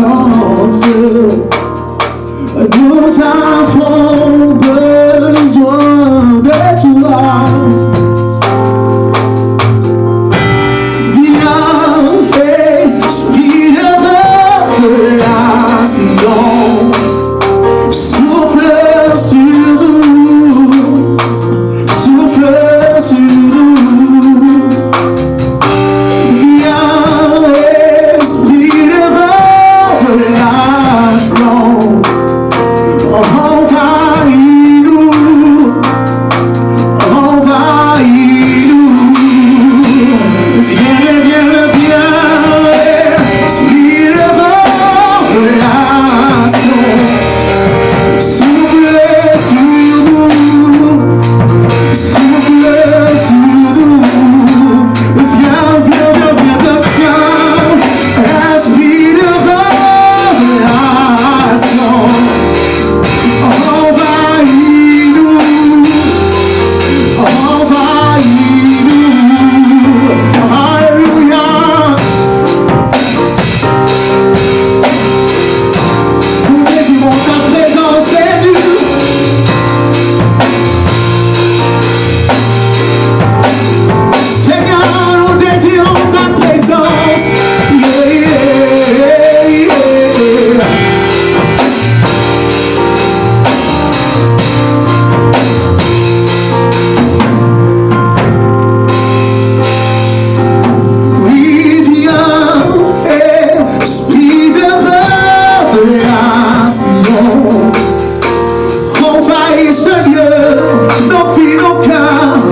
présence. Nous avons besoin de toi. Viens, esprit de révélation, souffle sur nous, souffle sur nous. Viens, esprit de révélation, envahis-nous, envahis-nous. Viens, viens, viens, esprit de révélation, souffle sur nous, souffle sur nous. Viens, viens, viens, viens, viens, esprit de révélation, envahis-nous, envahis-nous. Alléluia. Nous désirons ta présence, Jésus. Seigneur, nous désirons ta présence. Yeah, yeah, yeah. Oui, viens, esprit de révélation, envahis ce lieu, nos vies, nos cœurs,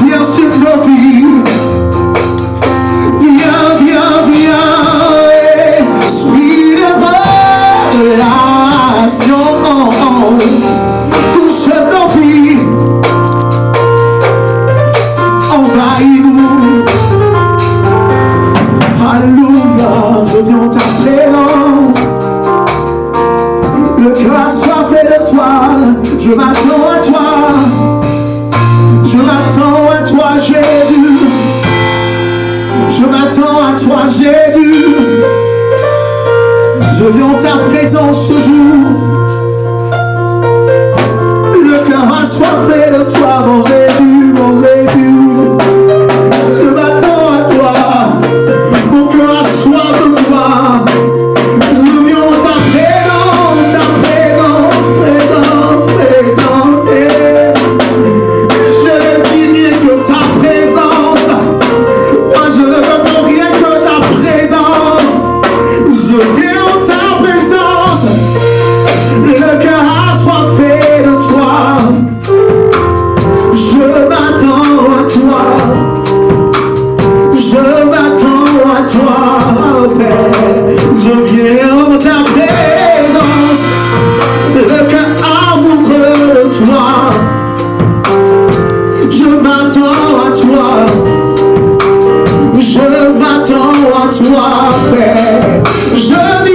viens sur nos vies. Viens, viens, viens, esprit de révélation, touche nos vies, envahis-nous. Alléluia, je viens en ta présence. Le cœur assoiffé de toi, je m'attends à toi. Je m'attends à toi, Jésus. Je m'attends à toi, Jésus. Je viens en ta présence ce jour. Le cœur assoiffé de toi, mon Jésus, mon Jésus. Je m'attends à toi. Mon cœur a soif de toi. Je viens en ta présence, présence, présence. Je ne vis rien que ta présence. Moi je ne veux pour rien que ta présence. Je viens en ta présence. Le cœur assoiffé de toi. Je m'attends à toi. Je m'attends à toi, Père. Je viens en ta présence. Le cœur amoureux de toi. Je m'attends à toi. Je m'attends à toi, Père. Je viens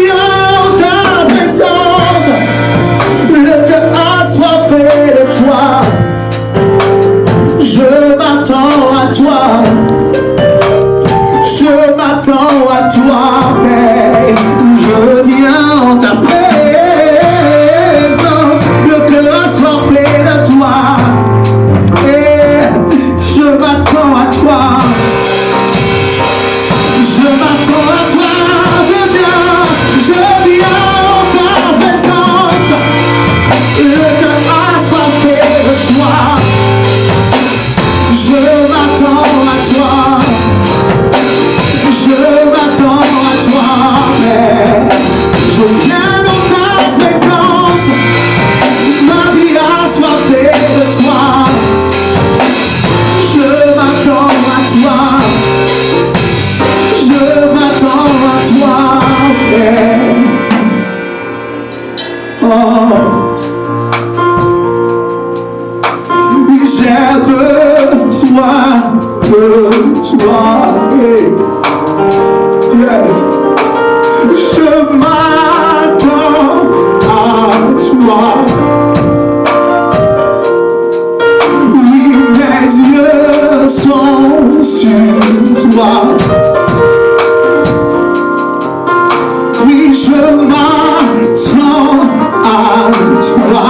Oui, je m'attends à toi.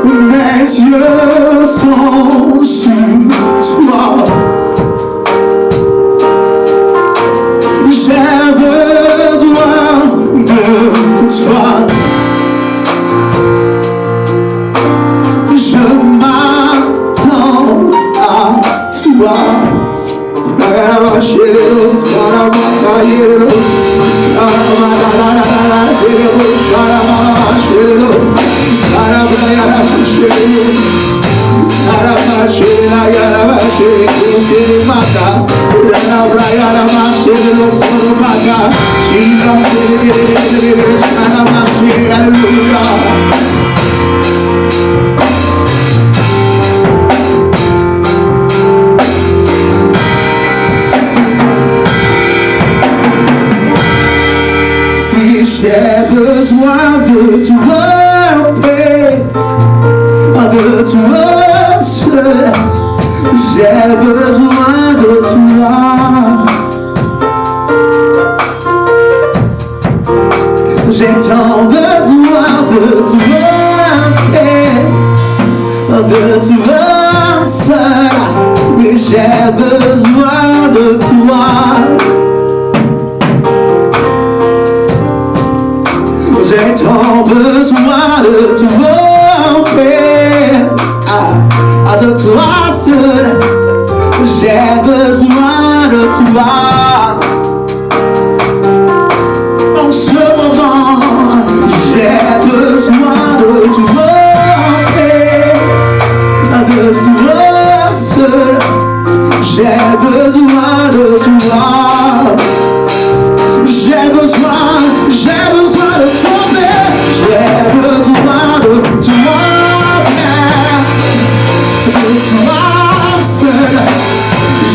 Mes yeux sont sur toi. J'ai besoin de toi. Je m'attends à toi. J'ai besoin de toi, de toi seul. J'ai besoin de toi. J'ai tant besoin de toi, de toi seul. Oui, j'ai besoin de toi. J'ai tant besoin de toi, de toi seul. J'ai besoin de toi. En ce moment, j'ai besoin de toi, de toi seul. J'ai besoin de toi. J'ai besoin de toi. J'ai besoin de toi, seul.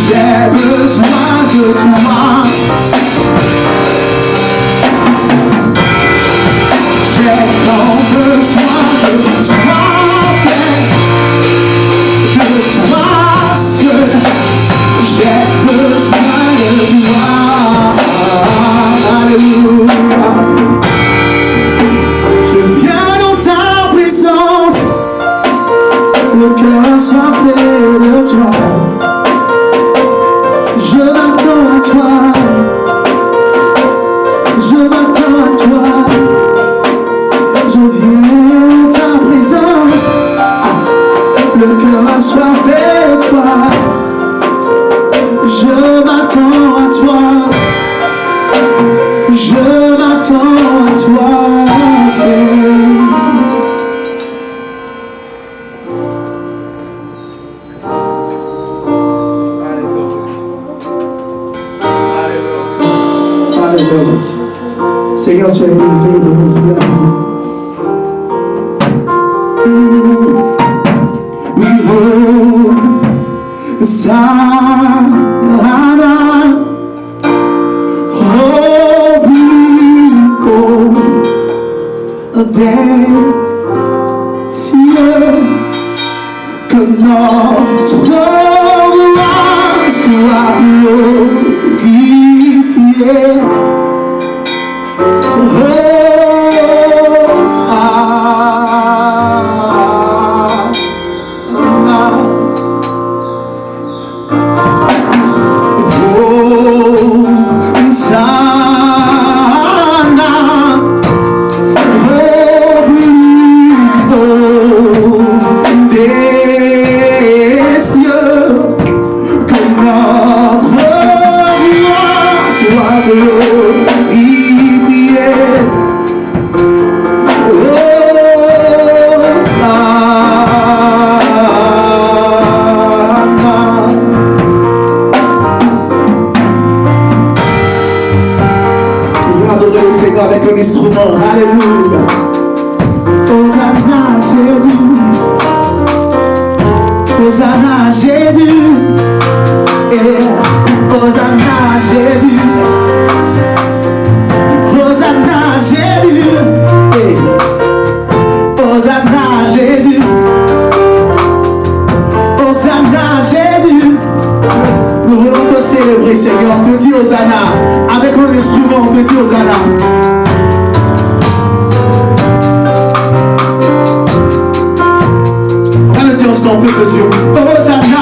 J'ai besoin de toi. J'ai tant besoin de toi, seul. J'ai besoin de toi. Alléluia. Le cœur assoiffé de toi, je m'attends à toi, je m'attends à toi, je viens en ta présence. Le cœur assoiffé de toi, je m'attends à toi, je m'attends à toi. Seigneur, tu es élevé de nos vies. We will Sana, oh, we des cieux, que notre roi soit glorifié. Avec un instrument, alléluia. Hosanna Jésus, Hosanna Jésus, Hosanna Jésus, Hosanna Jésus, Hosanna Jésus, Hosanna Jésus. Nous voulons te célébrer, Seigneur, te dire Hosanna Hosanna. Avec un instrument, on peut dire Hosanna. On va le dire ensemble, peuple de Dieu. Hosanna.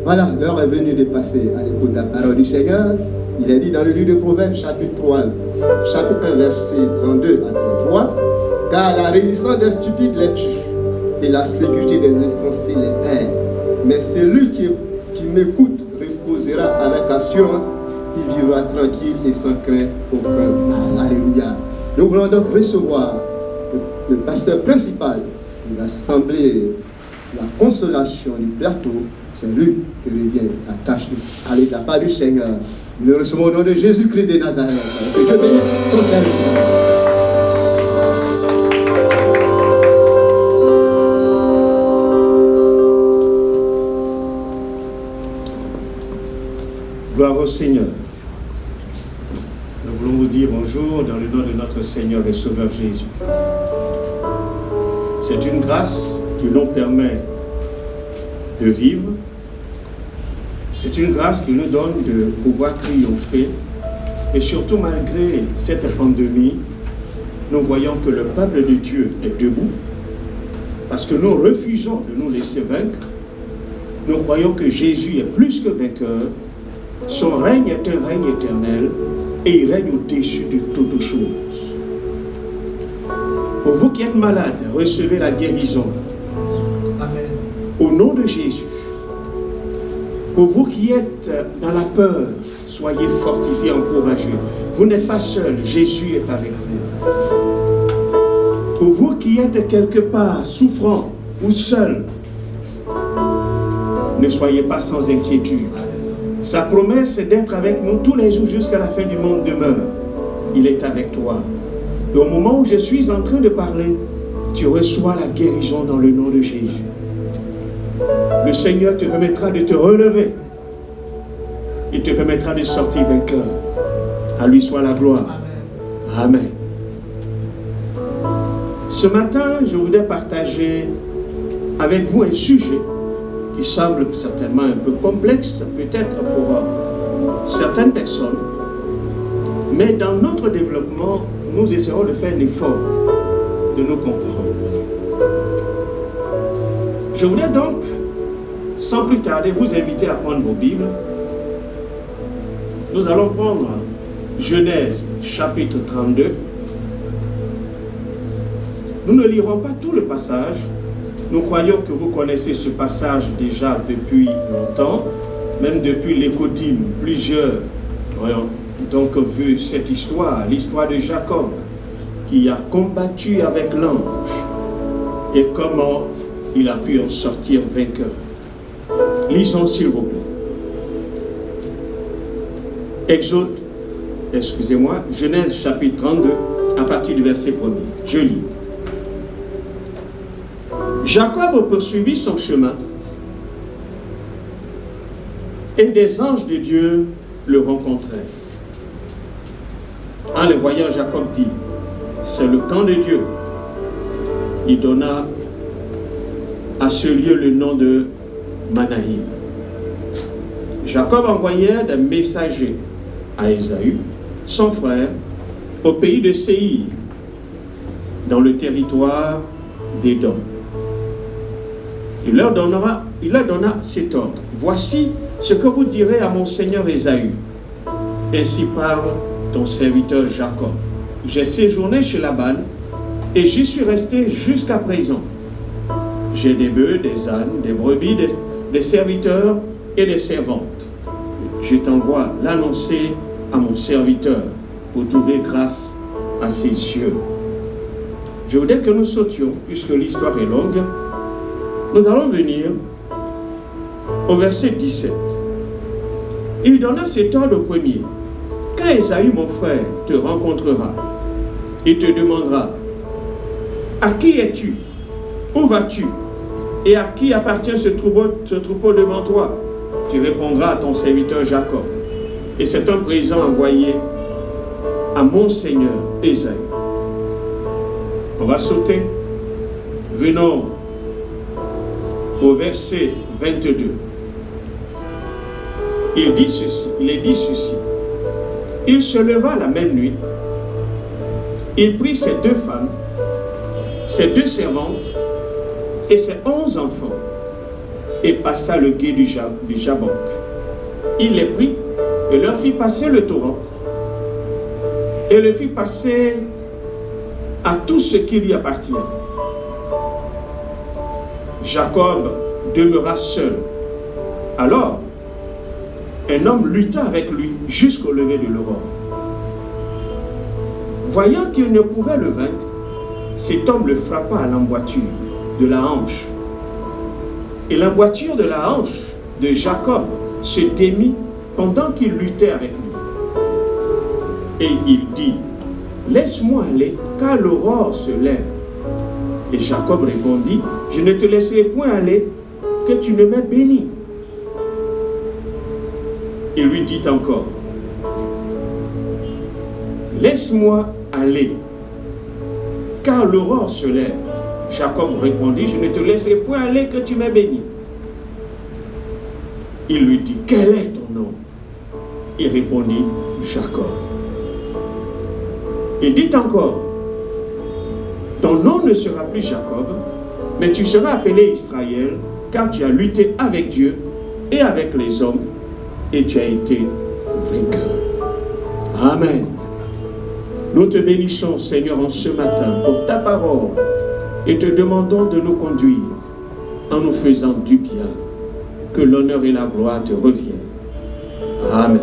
Voilà, l'heure est venue de passer à l'écoute de la parole du Seigneur. Il est dit dans le livre de Proverbes, chapitre 1, verset 32 à 33, « Car la résistance des stupides les tue, et la sécurité des insensés les perd. Mais celui qui m'écoute reposera avec assurance, il vivra tranquille et sans crainte aucun mal. » Alléluia. Nous voulons donc recevoir le pasteur principal de l'assemblée, la consolation du plateau. C'est lui qui revient la tâche de parler de la part du Seigneur. Nous le recevons au nom de Jésus-Christ de Nazareth. Que Dieu bénisse son serviteur. Gloire au Seigneur. Nous voulons vous dire bonjour dans le nom de notre Seigneur et Sauveur Jésus. C'est une grâce qui nous permet de vivre. C'est une grâce qui nous donne de pouvoir triompher. Et surtout, malgré cette pandémie, nous voyons que le peuple de Dieu est debout parce que nous refusons de nous laisser vaincre. Nous croyons que Jésus est plus que vainqueur. Son règne est un règne éternel et il règne au-dessus de toutes choses. Pour vous qui êtes malades, recevez la guérison. Amen. Au nom de Jésus. Pour vous qui êtes dans la peur, soyez fortifiés, encouragés. Vous n'êtes pas seuls, Jésus est avec vous. Pour vous qui êtes quelque part souffrant ou seuls, ne soyez pas sans inquiétude. Sa promesse d'être avec nous tous les jours jusqu'à la fin du monde demeure. Il est avec toi. Et au moment où je suis en train de parler, tu reçois la guérison dans le nom de Jésus. Le Seigneur te permettra de te relever. Il te permettra de sortir vainqueur. À lui soit la gloire. Amen. Ce matin, je voudrais partager avec vous un sujet qui semble certainement un peu complexe, peut-être pour certaines personnes. Mais dans notre développement, nous essaierons de faire un effort de nous comprendre. Je voudrais donc, sans plus tarder, vous inviter à prendre vos Bibles. Nous allons prendre Genèse chapitre 32. Nous ne lirons pas tout le passage. Nous croyons que vous connaissez ce passage déjà depuis longtemps, même depuis l'écotime. Plusieurs ont donc vu cette histoire, l'histoire de Jacob qui a combattu avec l'ange et comment il a pu en sortir vainqueur. Lisons s'il vous plaît. Genèse chapitre 32 à partir du verset 1er. Je lis. Jacob poursuivit son chemin et des anges de Dieu le rencontrèrent. En le voyant, Jacob dit, c'est le camp de Dieu. Il donna à ce lieu le nom de Manaïm. Jacob envoya des messagers à Ésaü, son frère, au pays de Séir, dans le territoire d'Édom. Il leur donna cet ordre. Voici ce que vous direz à mon seigneur Ésaü. Ainsi parle ton serviteur Jacob. J'ai séjourné chez Laban et j'y suis resté jusqu'à présent. J'ai des bœufs, des ânes, des brebis, des serviteurs et des servantes. Je t'envoie l'annoncer à mon serviteur pour trouver grâce à ses yeux. Je voudrais que nous sautions, puisque l'histoire est longue. Nous allons venir au verset 17. Il donna cet ordre au premier. Quand Ésaü, mon frère, te rencontrera, il te demandera, à qui es-tu? Où vas-tu? Et à qui appartient ce troupeau devant toi? Tu répondras à ton serviteur Jacob. Et c'est un présent envoyé à mon seigneur Ésaü. On va sauter. Venons au verset 22. Il est dit ceci. Il se leva la même nuit. Il prit ses 2 femmes, ses 2 servantes et ses 11 enfants et passa le gué du Jabbok. Il les prit et leur fit passer le torrent et le fit passer à tout ce qui lui appartient. Jacob demeura seul. Alors, un homme lutta avec lui jusqu'au lever de l'aurore. Voyant qu'il ne pouvait le vaincre, cet homme le frappa à l'emboîture de la hanche. Et l'emboîture de la hanche de Jacob se démit pendant qu'il luttait avec lui. Et il dit, laisse-moi aller, car l'aurore se lève. Et Jacob répondit, je ne te laisserai point aller, que tu ne m'aies béni. Il lui dit encore, laisse-moi aller, car l'aurore se lève. Jacob répondit, je ne te laisserai point aller que tu m'aies béni. Il lui dit, quel est ton nom? Il répondit, Jacob. Il dit encore, ton nom ne sera plus Jacob, mais tu seras appelé Israël, car tu as lutté avec Dieu et avec les hommes, et tu as été vainqueur. Amen. Nous te bénissons, Seigneur, en ce matin pour ta parole et te demandons de nous conduire en nous faisant du bien. Que l'honneur et la gloire te reviennent. Amen.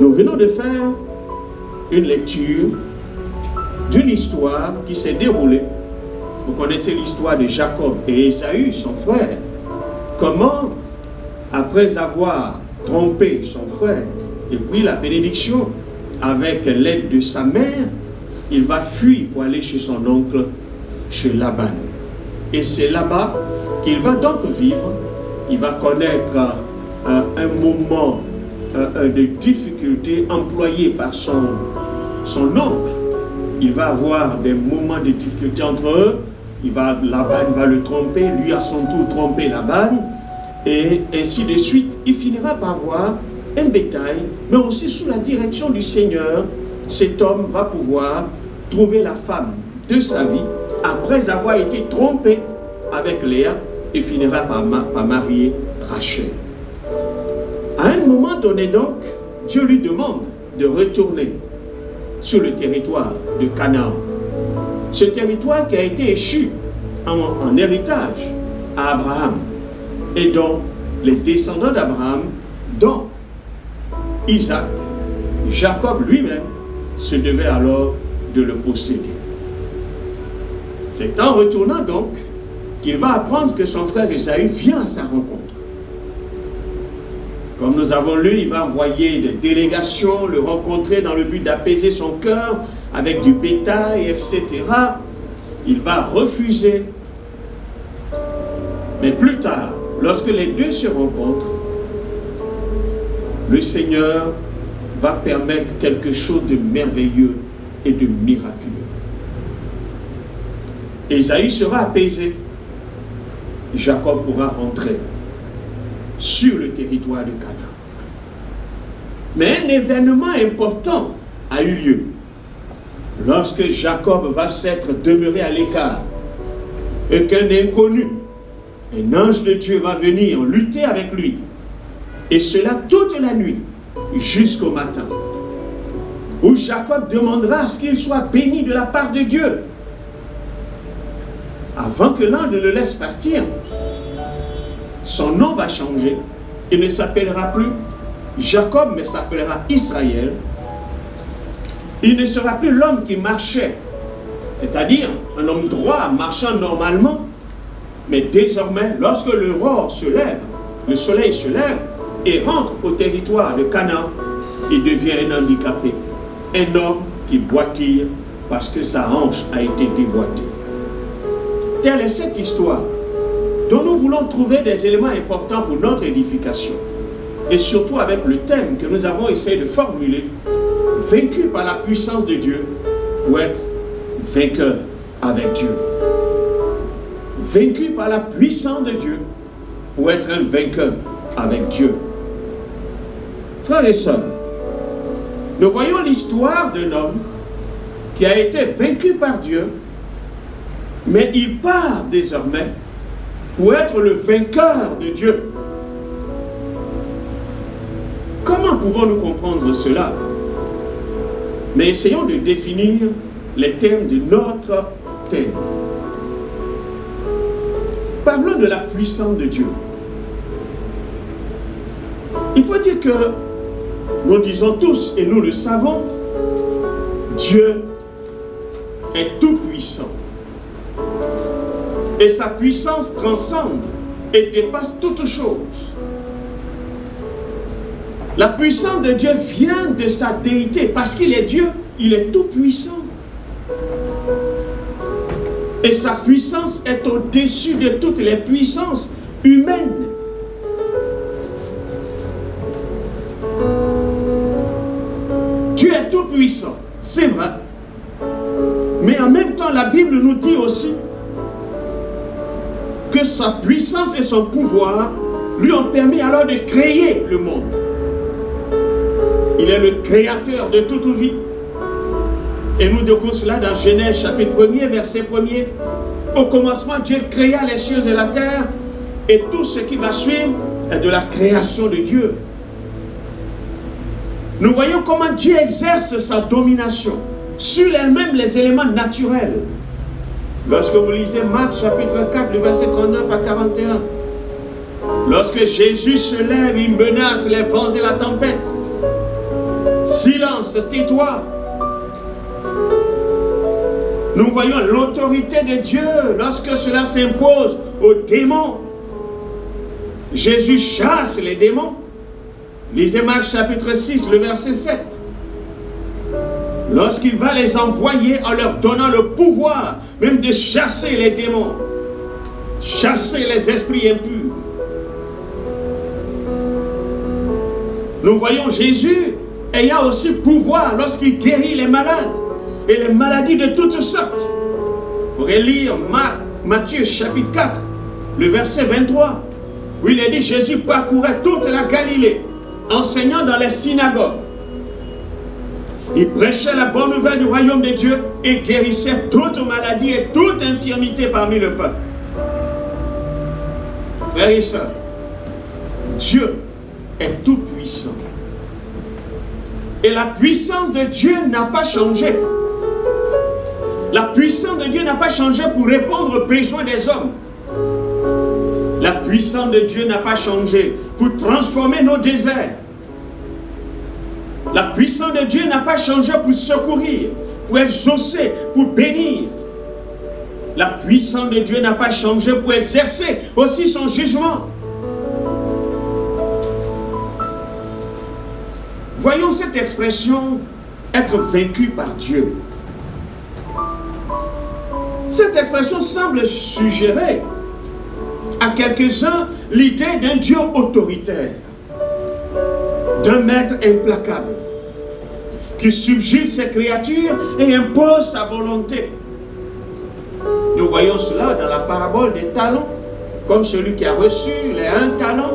Nous venons de faire une lecture d'une histoire qui s'est déroulée. Vous connaissez l'histoire de Jacob et Ésaü, son frère. Comment, après avoir trompé son frère et puis la bénédiction avec l'aide de sa mère, il va fuir pour aller chez son oncle, chez Laban. Et c'est là-bas qu'il va donc vivre. Il va connaître un moment de difficulté employé par son oncle. Il va avoir des moments de difficulté entre eux. Laban va le tromper, lui à son tour tromper Laban. Et ainsi de suite, il finira par avoir un bétail, mais aussi sous la direction du Seigneur, cet homme va pouvoir trouver la femme de sa vie après avoir été trompé avec Léa et finira par marier Rachel. À un moment donné donc, Dieu lui demande de retourner sur le territoire de Canaan. Ce territoire qui a été échu en héritage à Abraham et dont les descendants d'Abraham, dont Isaac, Jacob lui-même se devait alors de le posséder. C'est en retournant donc qu'il va apprendre que son frère Ésaü vient à sa rencontre. Comme nous avons lu, il va envoyer des délégations, le rencontrer dans le but d'apaiser son cœur avec du bétail, etc. Il va refuser. Mais plus tard, lorsque les deux se rencontrent, le Seigneur va permettre quelque chose de merveilleux et de miraculeux. Ésaü sera apaisé. Jacob pourra rentrer sur le territoire de Canaan. Mais un événement important a eu lieu. Lorsque Jacob va s'être demeuré à l'écart et qu'un inconnu, un ange de Dieu va venir lutter avec lui, et cela toute la nuit jusqu'au matin, où Jacob demandera à ce qu'il soit béni de la part de Dieu. Avant que l'ange ne le laisse partir, son nom va changer. Il ne s'appellera plus Jacob, mais s'appellera Israël. Il ne sera plus l'homme qui marchait, c'est-à-dire un homme droit marchant normalement, mais désormais, lorsque l'aurore se lève, le soleil se lève et rentre au territoire de Canaan, il devient un handicapé, un homme qui boitille parce que sa hanche a été déboîtée. Telle est cette histoire dont nous voulons trouver des éléments importants pour notre édification. Et surtout avec le thème que nous avons essayé de formuler, vaincu par la puissance de Dieu pour être vainqueur avec Dieu. Vaincu par la puissance de Dieu pour être un vainqueur avec Dieu. Frères et sœurs, nous voyons l'histoire d'un homme qui a été vaincu par Dieu, mais il part désormais pour être le vainqueur de Dieu. Comment pouvons-nous comprendre cela? Mais essayons de définir les thèmes de notre thème. Parlons de la puissance de Dieu. Il faut dire que nous disons tous, et nous le savons, Dieu est tout puissant. Et sa puissance transcende et dépasse toutes choses. La puissance de Dieu vient de sa déité. Parce qu'il est Dieu, il est tout puissant. Et sa puissance est au-dessus de toutes les puissances humaines. Dieu est tout puissant, c'est vrai. Mais en même temps, la Bible nous dit aussi que sa puissance et son pouvoir lui ont permis alors de créer le monde. Il est le créateur de toute vie. Et nous découvrons cela dans Genèse chapitre 1er, verset 1er. Au commencement, Dieu créa les cieux et la terre, et tout ce qui va suivre est de la création de Dieu. Nous voyons comment Dieu exerce sa domination sur même les éléments naturels. Lorsque vous lisez Marc chapitre 4, le verset 39 à 41, lorsque Jésus se lève, il menace les vents et la tempête. Silence, tais-toi. Nous voyons l'autorité de Dieu lorsque cela s'impose aux démons. Jésus chasse les démons. Lisez Marc chapitre 6, le verset 7. Lorsqu'il va les envoyer en leur donnant le pouvoir même de chasser les démons, chasser les esprits impurs. Nous voyons Jésus ayant aussi pouvoir lorsqu'il guérit les malades et les maladies de toutes sortes. Vous pourrez lire Matthieu chapitre 4, le verset 23, où il est dit: Jésus parcourait toute la Galilée, enseignant dans les synagogues. Il prêchait la bonne nouvelle du royaume de Dieu et guérissait toute maladie et toute infirmité parmi le peuple. Frères et sœurs, Dieu est tout puissant. Et la puissance de Dieu n'a pas changé. La puissance de Dieu n'a pas changé pour répondre aux besoins des hommes. La puissance de Dieu n'a pas changé pour transformer nos déserts. La puissance de Dieu n'a pas changé pour secourir, pour exaucer, pour bénir. La puissance de Dieu n'a pas changé pour exercer aussi son jugement. Voyons cette expression être vaincu par Dieu. Cette expression semble suggérer à quelques-uns l'idée d'un Dieu autoritaire, d'un maître implacable, qui subjugue ses créatures et impose sa volonté. Nous voyons cela dans la parabole des talents, comme celui qui a reçu les 1 talent.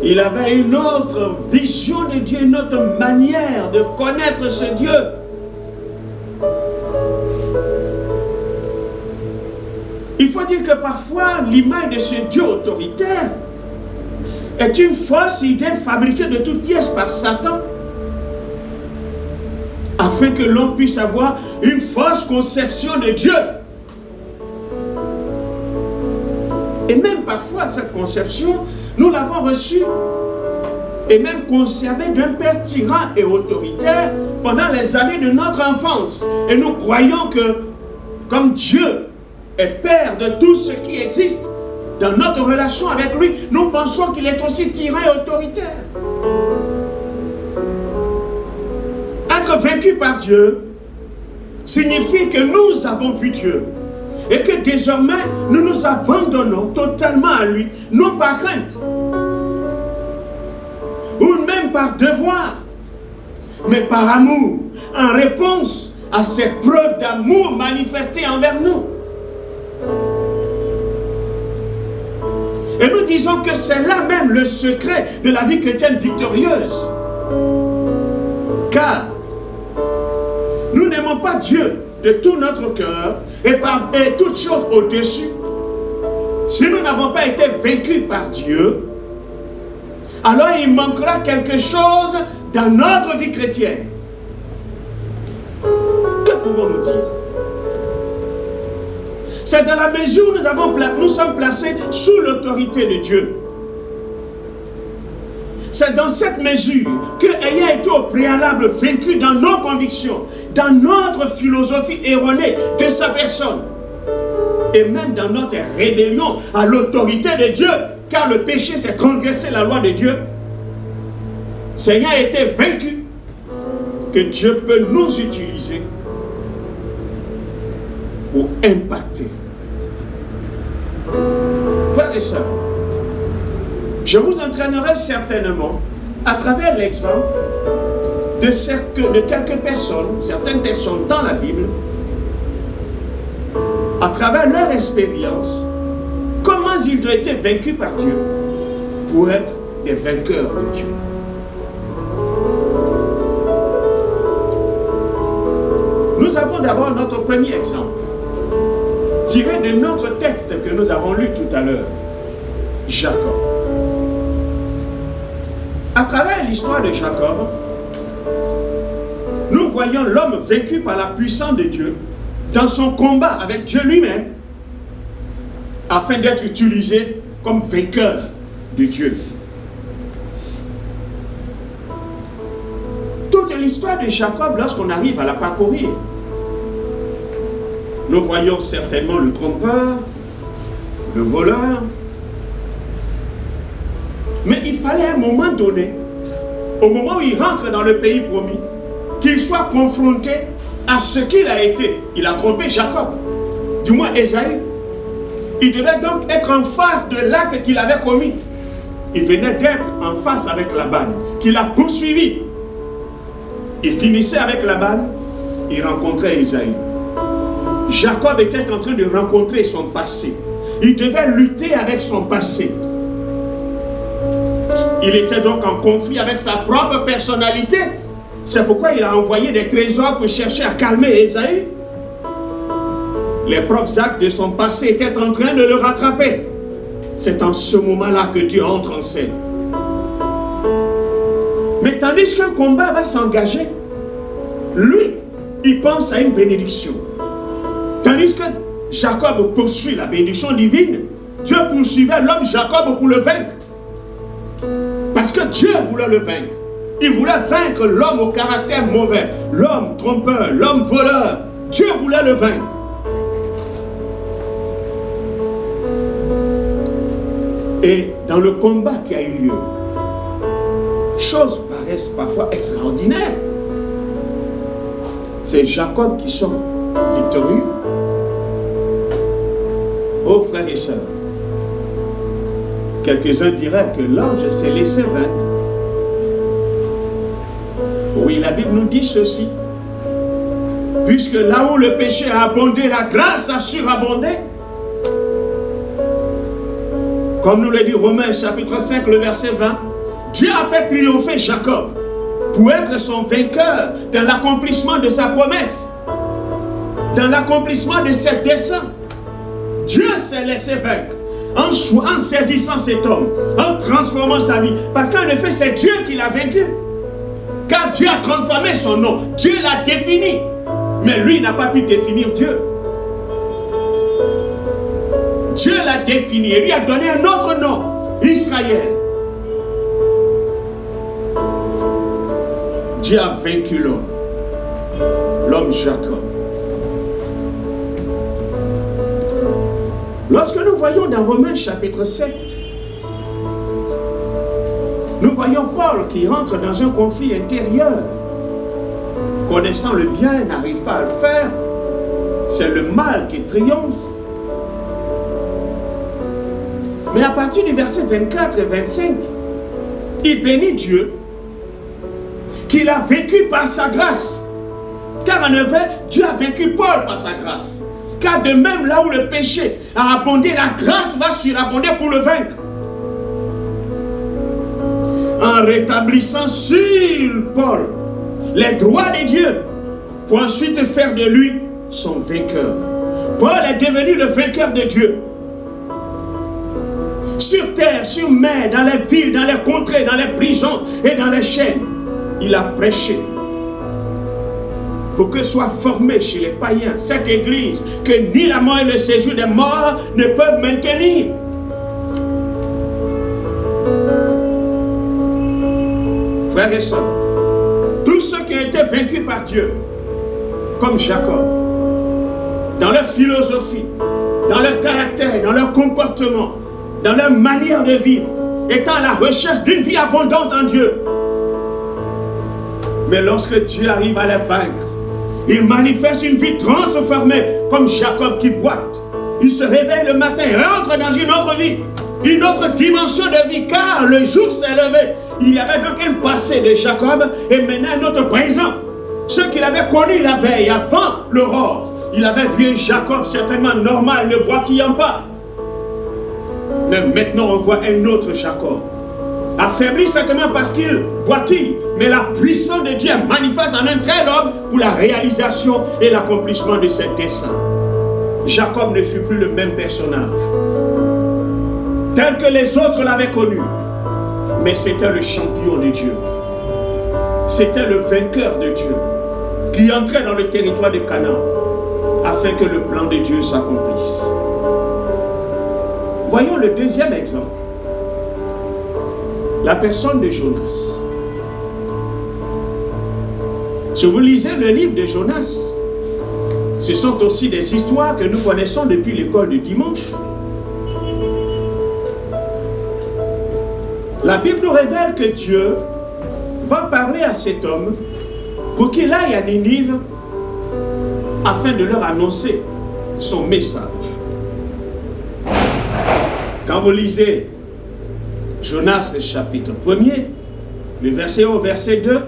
Il avait une autre vision de Dieu, une autre manière de connaître ce Dieu. Il faut dire que parfois, l'image de ce Dieu autoritaire est une fausse idée fabriquée de toutes pièces par Satan, afin que l'on puisse avoir une fausse conception de Dieu. Et même parfois, cette conception, nous l'avons reçue et même conservée d'un père tyran et autoritaire pendant les années de notre enfance. Et nous croyons que, comme Dieu est père de tout ce qui existe, dans notre relation avec lui, nous pensons qu'il est aussi tyran et autoritaire. Être vaincu par Dieu signifie que nous avons vu Dieu et que désormais nous nous abandonnons totalement à lui, non par crainte ou même par devoir, mais par amour, en réponse à ces preuves d'amour manifestées envers nous. Et nous disons que c'est là même le secret de la vie chrétienne victorieuse. Car nous n'aimons pas Dieu de tout notre cœur et toute chose au-dessus. Si nous n'avons pas été vaincus par Dieu, alors il manquera quelque chose dans notre vie chrétienne. Que pouvons-nous dire? C'est dans la mesure où nous sommes placés sous l'autorité de Dieu. C'est dans cette mesure que, ayant été au préalable vaincu dans nos convictions, dans notre philosophie erronée de sa personne, et même dans notre rébellion à l'autorité de Dieu, car le péché c'est transgresser la loi de Dieu, c'est ayant été vaincu que Dieu peut nous utiliser pour impacter. Frères et sœurs, je vous entraînerai certainement à travers l'exemple de quelques personnes, certaines personnes dans la Bible, à travers leur expérience, comment ils ont été vaincus par Dieu pour être des vainqueurs de Dieu. Nous avons d'abord notre premier exemple, tiré de notre texte que nous avons lu tout à l'heure, Jacob. À travers l'histoire de Jacob, nous voyons l'homme vaincu par la puissance de Dieu dans son combat avec Dieu lui-même, afin d'être utilisé comme vainqueur de Dieu. Toute l'histoire de Jacob, lorsqu'on arrive à la parcourir, nous voyons certainement le trompeur, le voleur, mais il fallait à un moment donné, au moment où il rentre dans le pays promis, qu'il soit confronté à ce qu'il a été. Il a trompé Jacob, du moins Ésaü. Il devait donc être en face de l'acte qu'il avait commis. Il venait d'être en face avec Laban, qu'il a poursuivi. Il finissait avec Laban, il rencontrait Ésaü. Jacob était en train de rencontrer son passé. Il devait lutter avec son passé. Il était donc en conflit avec sa propre personnalité. C'est pourquoi il a envoyé des trésors pour chercher à calmer Ésaü. Les propres actes de son passé étaient en train de le rattraper. C'est en ce moment-là que Dieu entre en scène. Mais tandis qu'un combat va s'engager, lui, il pense à une bénédiction. Tandis que Jacob poursuit la bénédiction divine, Dieu poursuivait l'homme Jacob pour le vaincre. Parce que Dieu voulait le vaincre. Il voulait vaincre l'homme au caractère mauvais, l'homme trompeur, l'homme voleur. Dieu voulait le vaincre. Et dans le combat qui a eu lieu, choses paraissent parfois extraordinaires. C'est Jacob qui sort victorieux. Oh frères et sœurs, quelques-uns diraient que l'ange s'est laissé vaincre. Oui, la Bible nous dit ceci. Puisque là où le péché a abondé, la grâce a surabondé. Comme nous le dit Romains chapitre 5, le verset 20. Dieu a fait triompher Jacob pour être son vainqueur dans l'accomplissement de sa promesse, dans l'accomplissement de ses desseins. Dieu s'est laissé vaincre en saisissant cet homme, en transformant sa vie. Parce qu'en effet, c'est Dieu qui l'a vaincu. Car Dieu a transformé son nom, Dieu l'a défini. Mais lui n'a pas pu définir Dieu. Dieu l'a défini et lui a donné un autre nom, Israël. Dieu a vaincu l'homme Jacob. Lorsque nous voyons dans Romains chapitre 7, nous voyons Paul qui rentre dans un conflit intérieur. Connaissant le bien, n'arrive pas à le faire. C'est le mal qui triomphe. Mais à partir du verset 24 et 25, il bénit Dieu qu'il a vaincu par sa grâce. Car en effet, Dieu a vaincu Paul par sa grâce. Car de même, là où le péché a abondé, la grâce va surabonder pour le vaincre. En rétablissant sur Paul les droits de Dieu, pour ensuite faire de lui son vainqueur. Paul est devenu le vainqueur de Dieu. Sur terre, sur mer, dans les villes, dans les contrées, dans les prisons et dans les chaînes, il a prêché pour que soit formée chez les païens cette église que ni la mort et le séjour des morts ne peuvent maintenir. Frères et sœurs, tous ceux qui ont été vaincus par Dieu, comme Jacob, dans leur philosophie, dans leur caractère, dans leur comportement, dans leur manière de vivre, étant à la recherche d'une vie abondante en Dieu. Mais lorsque Dieu arrive à les vaincre, il manifeste une vie transformée, comme Jacob qui boite. Il se réveille le matin et rentre dans une autre vie, une autre dimension de vie, car le jour s'est levé. Il y avait donc un passé de Jacob et maintenant un autre présent. Ce qu'il avait connu la veille, avant l'aurore, il avait vu un Jacob certainement normal, ne boitillant pas. Mais maintenant on voit un autre Jacob, affaibli certainement parce qu'il boitille, mais la puissance de Dieu manifeste en un tel homme pour la réalisation et l'accomplissement de ses desseins. Jacob ne fut plus le même personnage, tel que les autres l'avaient connu, mais c'était le champion de Dieu. C'était le vainqueur de Dieu, qui entrait dans le territoire de Canaan, afin que le plan de Dieu s'accomplisse. Voyons le deuxième exemple. La personne de Jonas. Si vous lisez le livre de Jonas, ce sont aussi des histoires que nous connaissons depuis l'école du dimanche. La Bible nous révèle que Dieu va parler à cet homme pour qu'il aille à Ninive afin de leur annoncer son message. Quand vous lisez Jonas chapitre 1er, le verset 1 au verset 2,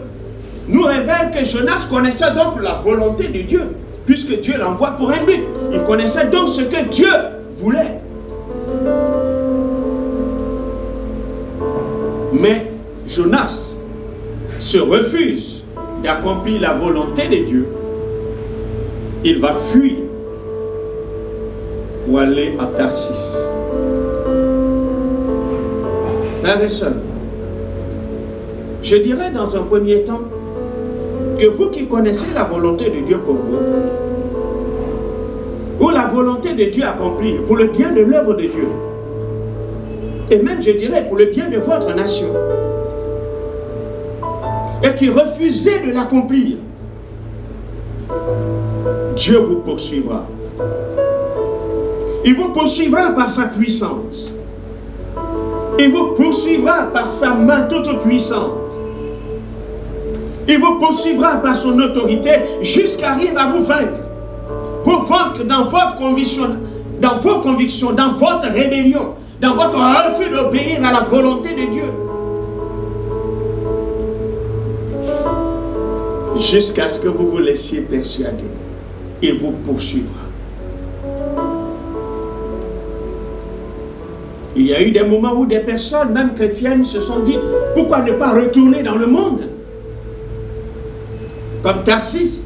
nous révèle que Jonas connaissait donc la volonté de Dieu, puisque Dieu l'envoie pour un but. Il connaissait donc ce que Dieu voulait. Mais Jonas se refuse d'accomplir la volonté de Dieu. Il va fuir pour aller à Tarsis. Frères et sœurs, je dirais dans un premier temps que vous qui connaissez la volonté de Dieu pour vous, ou la volonté de Dieu accomplie pour le bien de l'œuvre de Dieu, et même je dirais pour le bien de votre nation, et qui refusez de l'accomplir, Dieu vous poursuivra. Il vous poursuivra par sa puissance. Il vous poursuivra par sa main toute puissante. Il vous poursuivra par son autorité jusqu'à arriver à vous vaincre. Vous vaincre dans votre conviction, dans vos convictions, dans votre rébellion, dans votre refus d'obéir à la volonté de Dieu. Jusqu'à ce que vous vous laissiez persuader. Il vous poursuivra. Il y a eu des moments où des personnes, même chrétiennes, se sont dit, pourquoi ne pas retourner dans le monde? Comme Tarsis.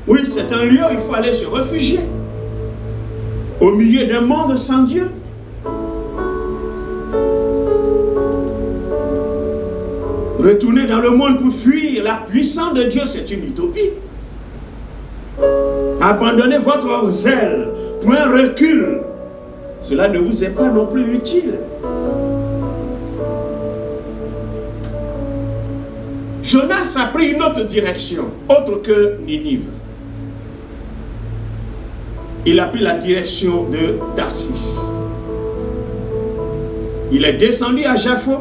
Oui, c'est un lieu où il faut aller se réfugier. Au milieu d'un monde sans Dieu. Retourner dans le monde pour fuir la puissance de Dieu, c'est une utopie. Abandonnez votre zèle pour un recul. Cela ne vous est pas non plus utile. Jonas a pris une autre direction, autre que Ninive. Il a pris la direction de Tarsis. Il est descendu à Jaffo.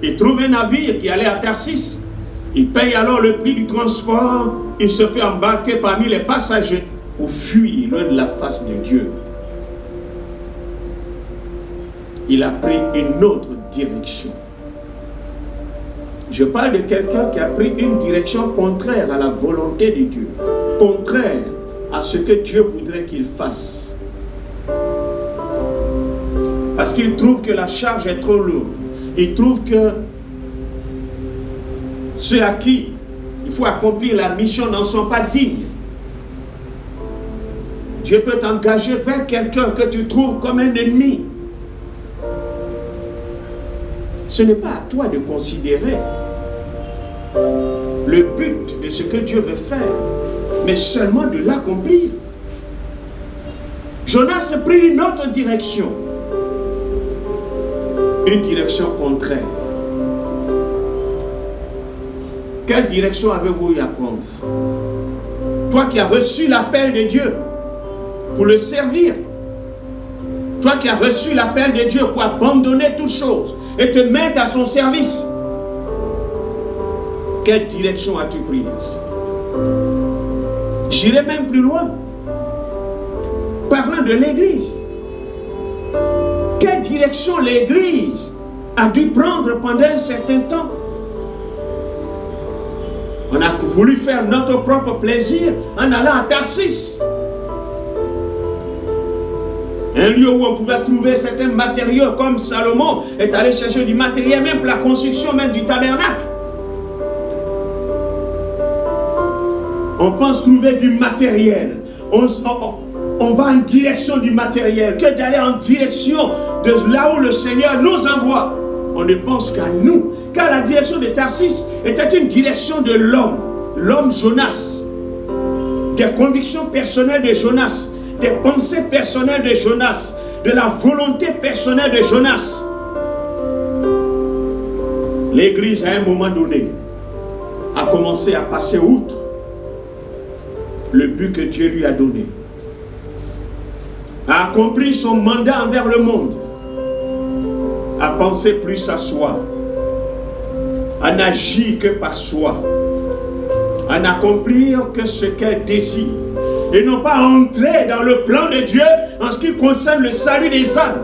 Il trouve un navire qui allait à Tarsis. Il paye alors le prix du transport. Il se fait embarquer parmi les passagers pour fuir loin de la face de Dieu. Il a pris une autre direction. Je parle de quelqu'un qui a pris une direction contraire à la volonté de Dieu, contraire à ce que Dieu voudrait qu'il fasse. Parce qu'il trouve que la charge est trop lourde. Il trouve que ceux à qui il faut accomplir la mission n'en sont pas dignes. Dieu peut t'engager vers quelqu'un que tu trouves comme un ennemi. Ce n'est pas à toi de considérer le but de ce que Dieu veut faire, mais seulement de l'accomplir. Jonas a pris une autre direction. Une direction contraire. Quelle direction avez-vous eu à prendre? Toi qui as reçu l'appel de Dieu pour le servir. Toi qui as reçu l'appel de Dieu pour abandonner toutes choses et te mettre à son service. Quelle direction as-tu prise? J'irai même plus loin. Parlant de l'Église. Quelle direction l'Église a dû prendre pendant un certain temps? On a voulu faire notre propre plaisir en allant à Tarsis. Un lieu où on pouvait trouver certains matériaux, comme Salomon est allé chercher du matériel, même pour la construction même du tabernacle. On pense trouver du matériel. On va en direction du matériel, que d'aller en direction de là où le Seigneur nous envoie. On ne pense qu'à nous. Car la direction de Tarsis était une direction de l'homme. L'homme Jonas. Des convictions personnelles de Jonas. Des pensées personnelles de Jonas. De la volonté personnelle de Jonas. L'Église, à un moment donné, a commencé à passer outre le but que Dieu lui a donné. A accompli son mandat envers le monde. À penser plus à soi. À n'agir que par soi. À n'accomplir que ce qu'elle désire. Et non pas entrer dans le plan de Dieu en ce qui concerne le salut des âmes.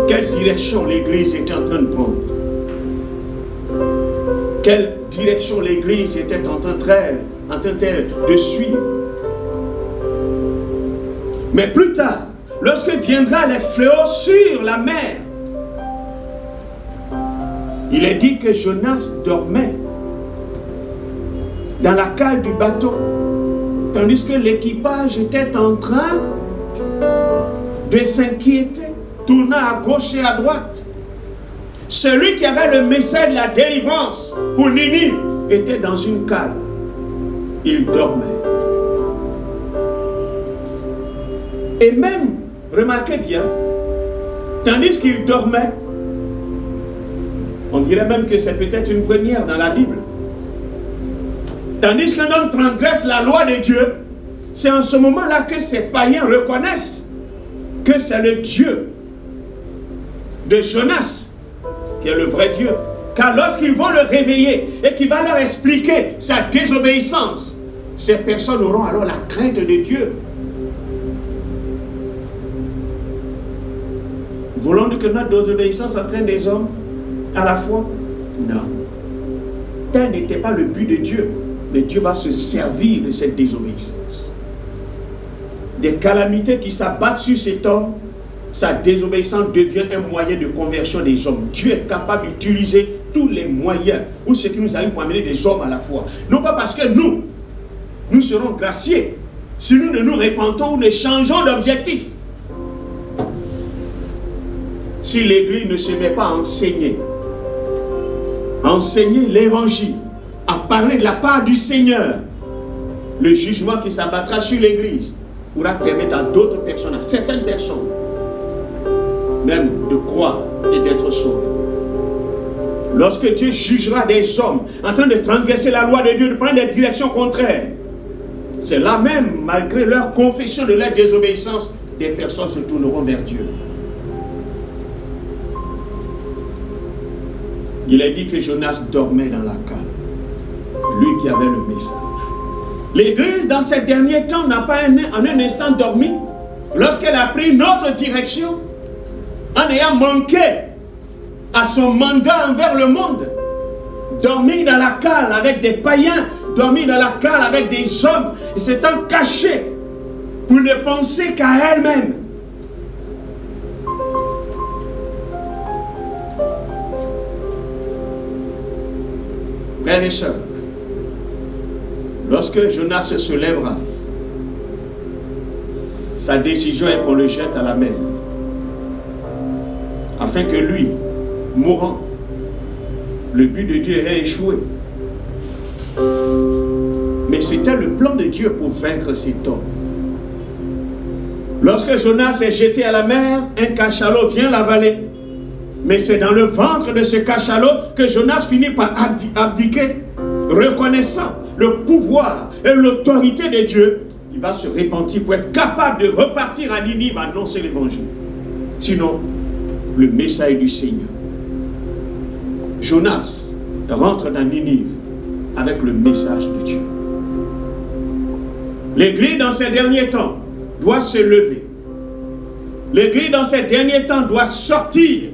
Quelle direction l'Église était en train de prendre? Quelle direction l'Église était en train de suivre? Mais plus tard, lorsque viendra les fléaux sur la mer, il est dit que Jonas dormait dans la cale du bateau, tandis que l'équipage était en train de s'inquiéter, tournant à gauche et à droite. Celui qui avait le message de la délivrance pour Ninive était dans une cale. Il dormait. Et même, remarquez bien, tandis qu'il dormait, On dirait même que c'est peut-être une première dans la Bible. Tandis qu'un homme transgresse la loi de Dieu, c'est en ce moment-là que ces païens reconnaissent que c'est le Dieu de Jonas qui est le vrai Dieu. Car lorsqu'ils vont le réveiller et qu'il va leur expliquer sa désobéissance, ces personnes auront alors la crainte de Dieu. Voulons-nous que notre désobéissance entraîne des hommes à la fois? Non. Tel n'était pas le but de Dieu. Mais Dieu va se servir de cette désobéissance. Des calamités qui s'abattent sur cet homme, sa désobéissance devient un moyen de conversion des hommes. Dieu est capable d'utiliser tous les moyens ou ce qui nous arrive pour amener des hommes à la foi. Non pas parce que nous serons graciés si nous ne nous repentons ou ne changeons d'objectif. Si l'Église ne se met pas à enseigner l'évangile, à parler de la part du Seigneur, le jugement qui s'abattra sur l'Église pourra permettre à d'autres personnes, à certaines personnes, même de croire et d'être sauvés. Lorsque Dieu jugera des hommes en train de transgresser la loi de Dieu, de prendre des directions contraires, c'est là même, malgré leur confession de leur désobéissance, des personnes se tourneront vers Dieu. Il est dit que Jonas dormait dans la cale. Lui qui avait le message. L'Église, dans ces derniers temps, n'a pas en un instant dormi lorsqu'elle a pris notre direction en ayant manqué à son mandat envers le monde. Dormir dans la cale avec des païens, dormir dans la cale avec des hommes, et s'étant caché pour ne penser qu'à elle-même. Frères et sœurs, lorsque Jonas se lèvera, sa décision est qu'on le jette à la mer, afin que lui, mourant, le but de Dieu ait échoué. Mais c'était le plan de Dieu pour vaincre cet homme. Lorsque Jonas est jeté à la mer, un cachalot vient l'avaler. Mais c'est dans le ventre de ce cachalot que Jonas finit par abdiquer, reconnaissant le pouvoir et l'autorité de Dieu. Il va se repentir pour être capable de repartir à Ninive annoncer l'évangile. Sinon, le message du Seigneur. Jonas rentre dans Ninive avec le message de Dieu. L'Église dans ces derniers temps doit se lever. L'Église dans ces derniers temps doit sortir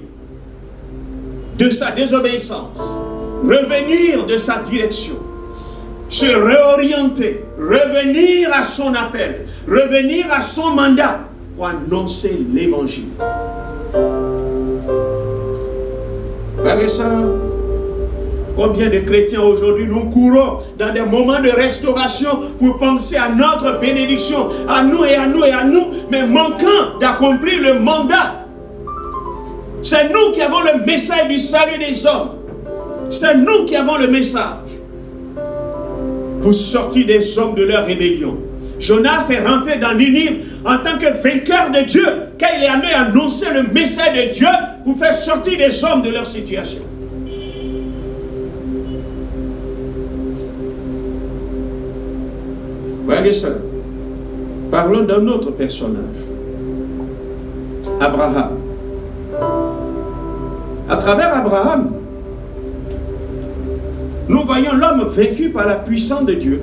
de sa désobéissance, revenir de sa direction, se réorienter, revenir à son appel, revenir à son mandat pour annoncer l'évangile. Frères et sœurs, combien de chrétiens aujourd'hui nous courons dans des moments de restauration pour penser à notre bénédiction, à nous et à nous et à nous, mais manquant d'accomplir le mandat. C'est nous qui avons le message du salut des hommes. C'est nous qui avons le message pour sortir des hommes de leur rébellion. Jonas est rentré dans Ninive en tant que vainqueur de Dieu, car il est allé annoncer le message de Dieu pour faire sortir des hommes de leur situation. Frères et sœurs, parlons d'un autre personnage, Abraham. À travers Abraham, nous voyons l'homme vaincu par la puissance de Dieu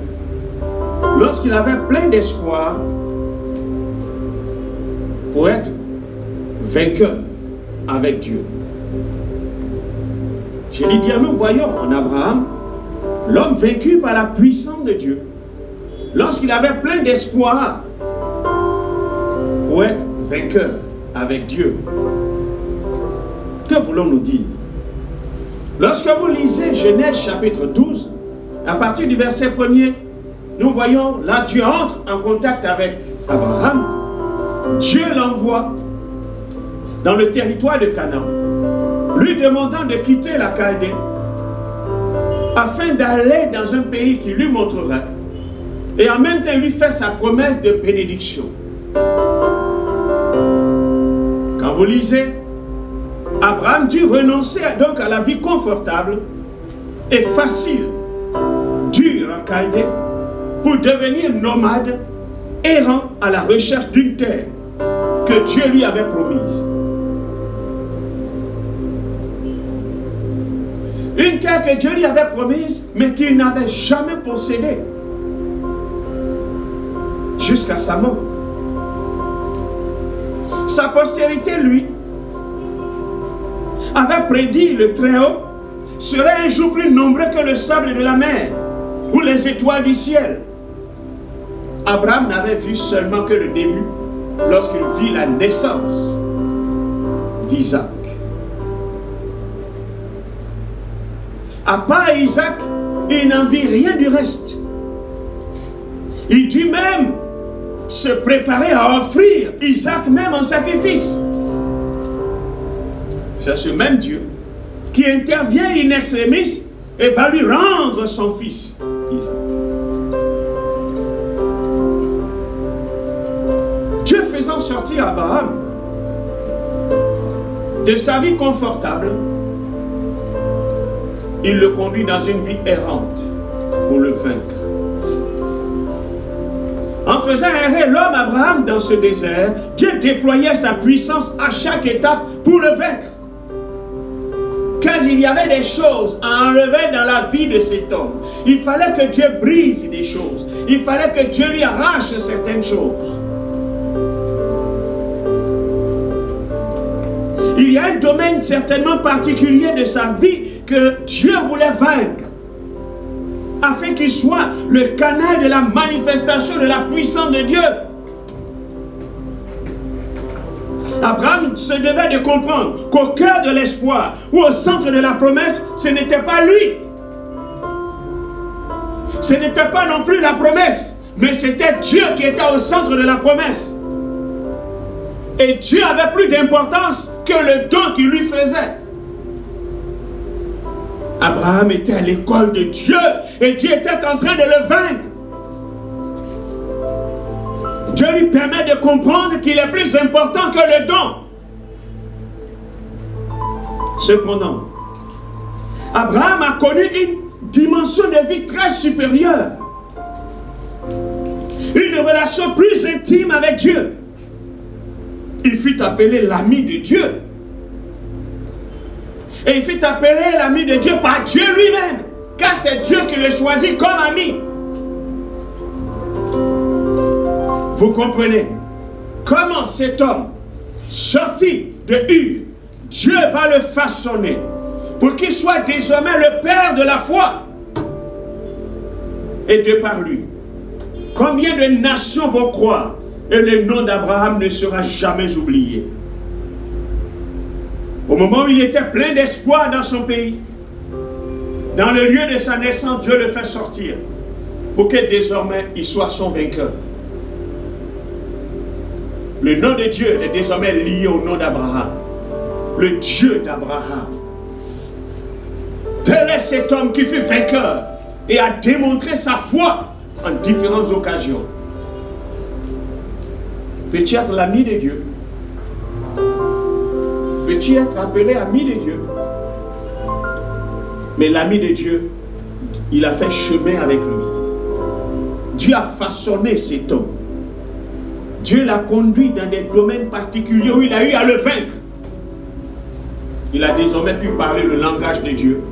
lorsqu'il avait plein d'espoir pour être vainqueur avec Dieu. Je dis bien, nous voyons en Abraham l'homme vaincu par la puissance de Dieu lorsqu'il avait plein d'espoir pour être vainqueur avec Dieu. Que voulons-nous dire? Lorsque vous lisez Genèse chapitre 12, à partir du verset 1er, nous voyons là Dieu entre en contact avec Abraham. Dieu l'envoie dans le territoire de Canaan, lui demandant de quitter la Chaldée afin d'aller dans un pays qui lui montrera. Et en même temps, il lui fait sa promesse de bénédiction. Quand vous lisez, Abraham dut renoncer donc à la vie confortable et facile, dure en Chaldée, pour devenir nomade, errant à la recherche d'une terre que Dieu lui avait promise. Une terre que Dieu lui avait promise, mais qu'il n'avait jamais possédée. Jusqu'à sa mort. Sa postérité, lui, avait prédit le Très-Haut serait un jour plus nombreux que le sable de la mer ou les étoiles du ciel. Abraham n'avait vu seulement que le début lorsqu'il vit la naissance d'Isaac. À part Isaac, il n'en vit rien du reste. Il dut même se préparer à offrir Isaac même en sacrifice. C'est ce même Dieu qui intervient in extremis et va lui rendre son fils, Isaac. Dieu faisant sortir Abraham de sa vie confortable, il le conduit dans une vie errante pour le vaincre. En faisant errer l'homme Abraham dans ce désert, Dieu déployait sa puissance à chaque étape pour le vaincre. Car il y avait des choses à enlever dans la vie de cet homme. Il fallait que Dieu brise des choses. Il fallait que Dieu lui arrache certaines choses. Il y a un domaine certainement particulier de sa vie que Dieu voulait vaincre, afin qu'il soit le canal de la manifestation de la puissance de Dieu. Abraham se devait de comprendre qu'au cœur de l'espoir ou au centre de la promesse, ce n'était pas lui. Ce n'était pas non plus la promesse, mais c'était Dieu qui était au centre de la promesse. Et Dieu avait plus d'importance que le don qu'il lui faisait. Abraham était à l'école de Dieu et Dieu était en train de le vaincre. Dieu lui permet de comprendre qu'il est plus important que le don. Cependant, Abraham a connu une dimension de vie très supérieure. Une relation plus intime avec Dieu. Il fut appelé l'ami de Dieu. Et il fut appelé l'ami de Dieu par Dieu lui-même. Car c'est Dieu qui le choisit comme ami. Vous comprenez comment cet homme sorti de Ur, Dieu va le façonner pour qu'il soit désormais le père de la foi. Et de par lui, combien de nations vont croire et le nom d'Abraham ne sera jamais oublié. Au moment où il était plein d'espoir dans son pays, dans le lieu de sa naissance, Dieu le fait sortir pour que désormais il soit son vainqueur. Le nom de Dieu est désormais lié au nom d'Abraham. Le Dieu d'Abraham. Tel est cet homme qui fut vainqueur et a démontré sa foi en différentes occasions. Peux-tu être l'ami de Dieu? Peux-tu être appelé ami de Dieu? Mais l'ami de Dieu, il a fait chemin avec lui. Dieu a façonné cet homme. Dieu l'a conduit dans des domaines particuliers où il a eu à le vaincre. Il a désormais pu parler le langage de Dieu.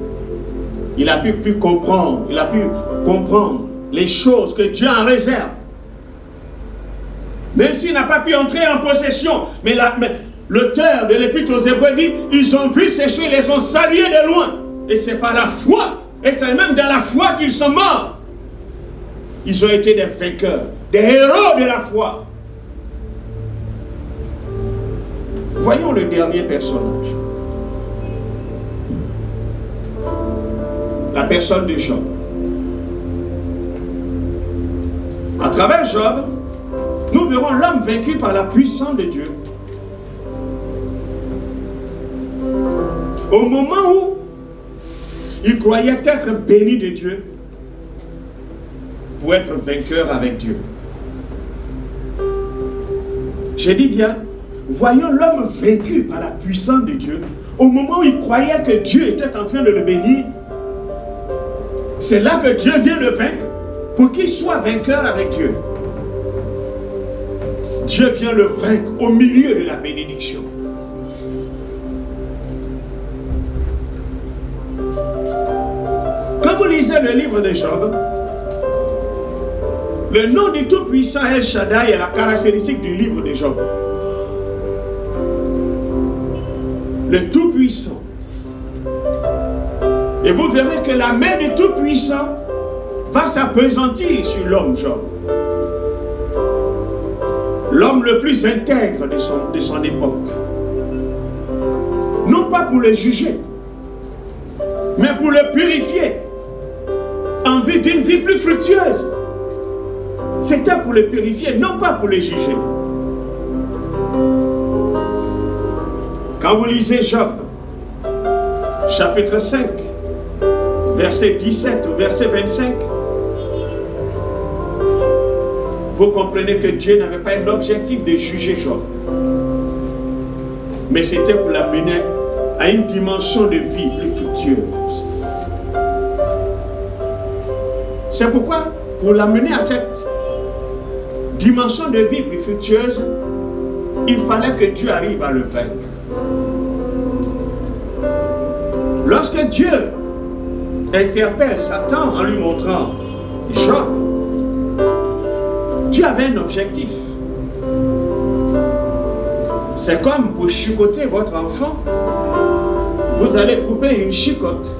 Il a pu comprendre. Il a pu comprendre les choses que Dieu en réserve. Même s'il n'a pas pu entrer en possession. Mais l'auteur de l'Épître aux Hébreux dit, ils ont vu ces choses, ils les ont salués de loin. Et c'est par la foi. Et c'est même dans la foi qu'ils sont morts. Ils ont été des vainqueurs, des héros de la foi. Voyons le dernier personnage. La personne de Job. À travers Job, nous verrons l'homme vaincu par la puissance de Dieu. Au moment où il croyait être béni de Dieu pour être vainqueur avec Dieu. J'ai dit bien, voyons l'homme vaincu par la puissance de Dieu au moment où il croyait que Dieu était en train de le bénir, c'est là que Dieu vient le vaincre pour qu'il soit vainqueur avec Dieu. Dieu vient le vaincre au milieu de la bénédiction. Quand vous lisez le livre de Job, le nom du Tout-Puissant El Shaddai est la caractéristique du livre de Job. Le Tout-Puissant. Et vous verrez que la main du Tout-Puissant va s'appesantir sur l'homme Job. L'homme le plus intègre de son époque. Non pas pour le juger, mais pour le purifier en vue d'une vie plus fructueuse. C'était pour le purifier, non pas pour le juger. Quand vous lisez Job, chapitre 5, verset 17 au verset 25, vous comprenez que Dieu n'avait pas un objectif de juger Job. Mais c'était pour l'amener à une dimension de vie plus fructueuse. C'est pourquoi, pour l'amener à cette dimension de vie plus fructueuse, il fallait que Dieu arrive à le vaincre. Lorsque Dieu interpelle Satan en lui montrant Job, Dieu avait un objectif. C'est comme pour chicoter votre enfant. Vous allez couper une chicote.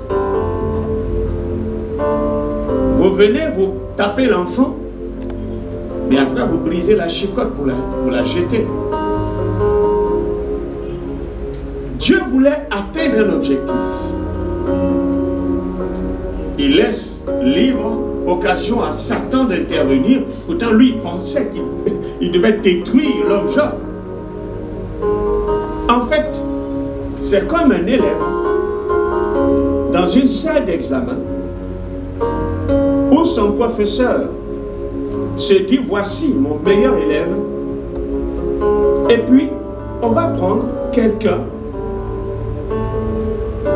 Vous venez, vous tapez l'enfant, mais après vous brisez la chicote pour la jeter. Dieu voulait atteindre un objectif. Il laisse libre occasion à Satan d'intervenir. Pourtant, lui, il pensait qu'il devait détruire l'homme Job. En fait, c'est comme un élève dans une salle d'examen où son professeur se dit, voici mon meilleur élève. Et puis, on va prendre quelqu'un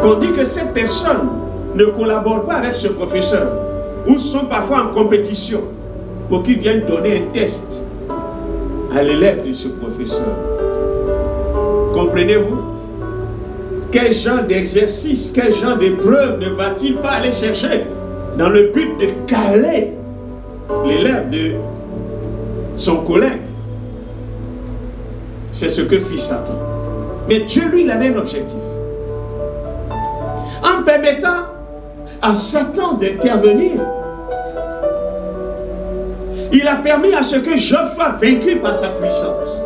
qu'on dit que cette personne ne collabore pas avec ce professeur, ou sont parfois en compétition, pour qu'il vienne donner un test à l'élève de ce professeur. Comprenez-vous? Quel genre d'exercice, quel genre d'épreuve ne va-t-il pas aller chercher dans le but de caler l'élève de son collègue? C'est ce que fit Satan. Mais Dieu, lui, il avait un objectif. En permettant à Satan d'intervenir, il a permis à ce que Job soit vaincu par sa puissance.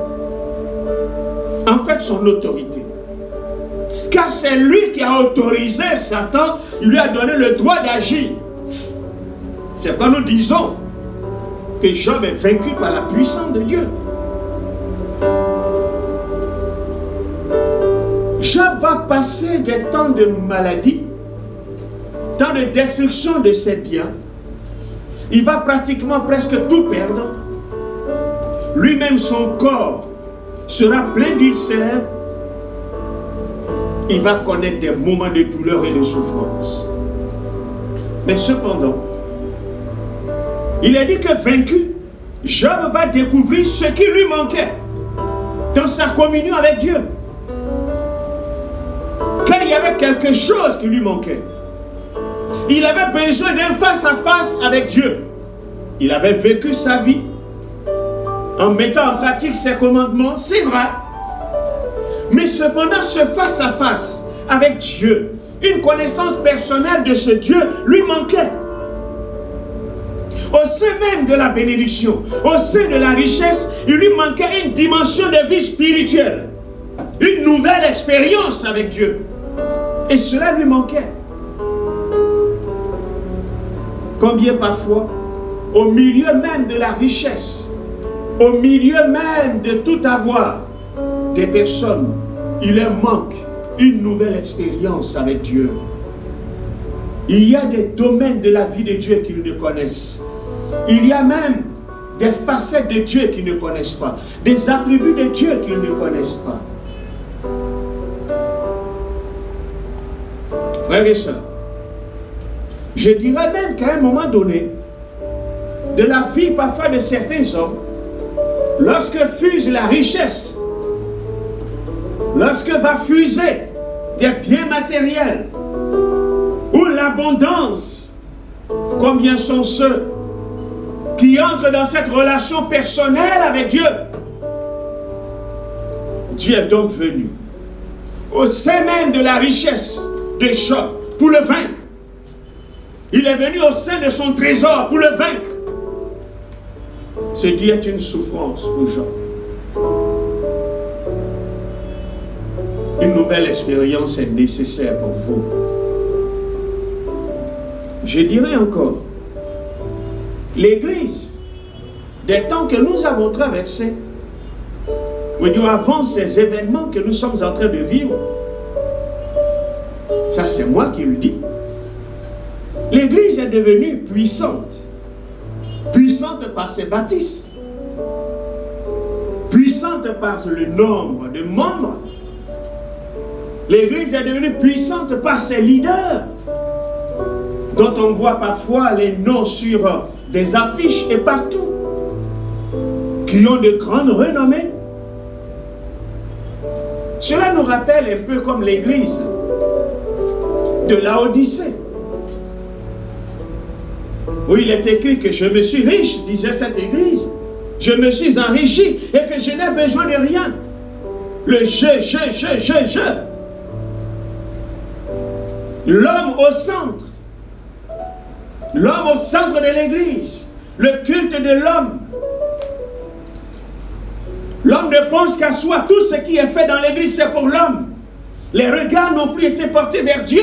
En fait, son autorité. Car c'est lui qui a autorisé Satan, il lui a donné le droit d'agir. C'est pourquoi nous disons que Job est vaincu par la puissance de Dieu. Job va passer des temps de maladie, temps de destruction de ses biens. Il va pratiquement presque tout perdre. Lui-même, son corps sera plein d'ulcères. Il va connaître des moments de douleur et de souffrance. Mais cependant, il est dit que vaincu, Job va découvrir ce qui lui manquait dans sa communion avec Dieu. Car il y avait quelque chose qui lui manquait. Il avait besoin d'un face-à-face avec Dieu. Il avait vécu sa vie en mettant en pratique ses commandements, c'est vrai. Mais cependant, ce face-à-face avec Dieu, une connaissance personnelle de ce Dieu, lui manquait. Au sein même de la bénédiction, au sein de la richesse, il lui manquait une dimension de vie spirituelle, une nouvelle expérience avec Dieu. Et cela lui manquait. Combien parfois, au milieu même de la richesse, au milieu même de tout avoir, des personnes, il leur manque une nouvelle expérience avec Dieu. Il y a des domaines de la vie de Dieu qu'ils ne connaissent. Il y a même des facettes de Dieu qu'ils ne connaissent pas, des attributs de Dieu qu'ils ne connaissent pas. Frères et sœurs, je dirais même qu'à un moment donné, de la vie parfois de certains hommes, lorsque fuse la richesse, lorsque va fuser des biens matériels, ou l'abondance, combien sont ceux qui entrent dans cette relation personnelle avec Dieu? Dieu est donc venu au sein même de la richesse de Job pour le vaincre. Il est venu au sein de son trésor pour le vaincre. Ce Dieu est une souffrance pour Job. Une nouvelle expérience est nécessaire pour vous. Je dirais encore, l'Église, des temps que nous avons traversés, avant ces événements que nous sommes en train de vivre, ça c'est moi qui le dis, l'Église est devenue puissante. Puissante par ses baptismes, puissante par le nombre de membres. L'Église est devenue puissante par ses leaders, dont on voit parfois les noms sur des affiches et partout, qui ont de grandes renommées. Cela nous rappelle un peu comme l'Église de Laodicée, où il est écrit que je me suis riche, disait cette église. Je me suis enrichi et que je n'ai besoin de rien. Le je. L'homme au centre. L'homme au centre de l'église. Le culte de l'homme. L'homme ne pense qu'à soi. Tout ce qui est fait dans l'église, c'est pour l'homme. Les regards n'ont plus été portés vers Dieu.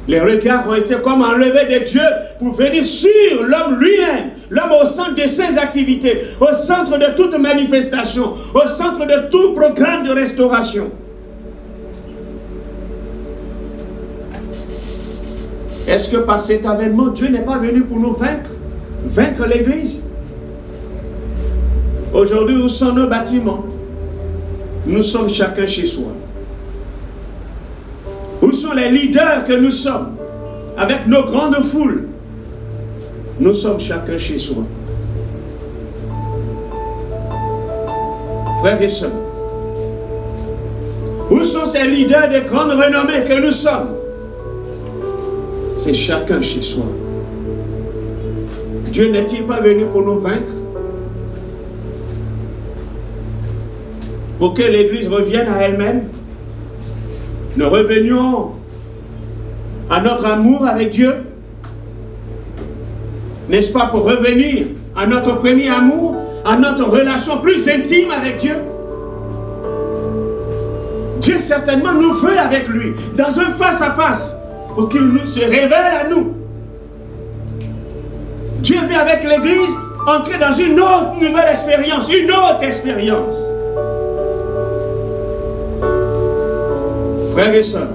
Les regards ont été comme enlevés de Dieu pour venir sur l'homme lui-même, l'homme au centre de ses activités, au centre de toute manifestation, au centre de tout programme de restauration. Est-ce que par cet avènement, Dieu n'est pas venu pour nous vaincre l'Église? Aujourd'hui, où sont nos bâtiments? Nous sommes chacun chez soi. Où sont les leaders que nous sommes? Avec nos grandes foules. Nous sommes chacun chez soi. Frères et sœurs, où sont ces leaders de grande renommée que nous sommes? C'est chacun chez soi. Dieu n'est-il pas venu pour nous vaincre? Pour que l'Église revienne à elle-même? Nous revenions à notre amour avec Dieu. N'est-ce pas pour revenir à notre premier amour, à notre relation plus intime avec Dieu? Dieu certainement nous veut avec lui, dans un face-à-face, pour qu'il se révèle à nous. Dieu veut avec l'Église entrer dans une autre nouvelle expérience, une autre expérience. Frères et sœurs,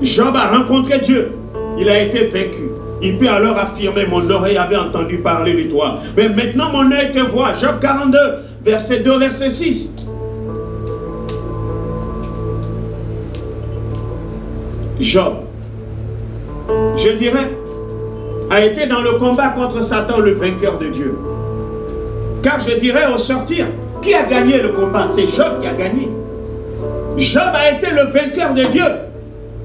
Job a rencontré Dieu. Il a été vaincu. Il peut alors affirmer, mon oreille avait entendu parler de toi. Mais maintenant mon œil te voit. Job 42, verset 2, verset 6. Job, je dirais, a été dans le combat contre Satan, le vainqueur de Dieu. Car je dirais au sortir, qui a gagné le combat? C'est Job qui a gagné. Job a été le vainqueur de Dieu.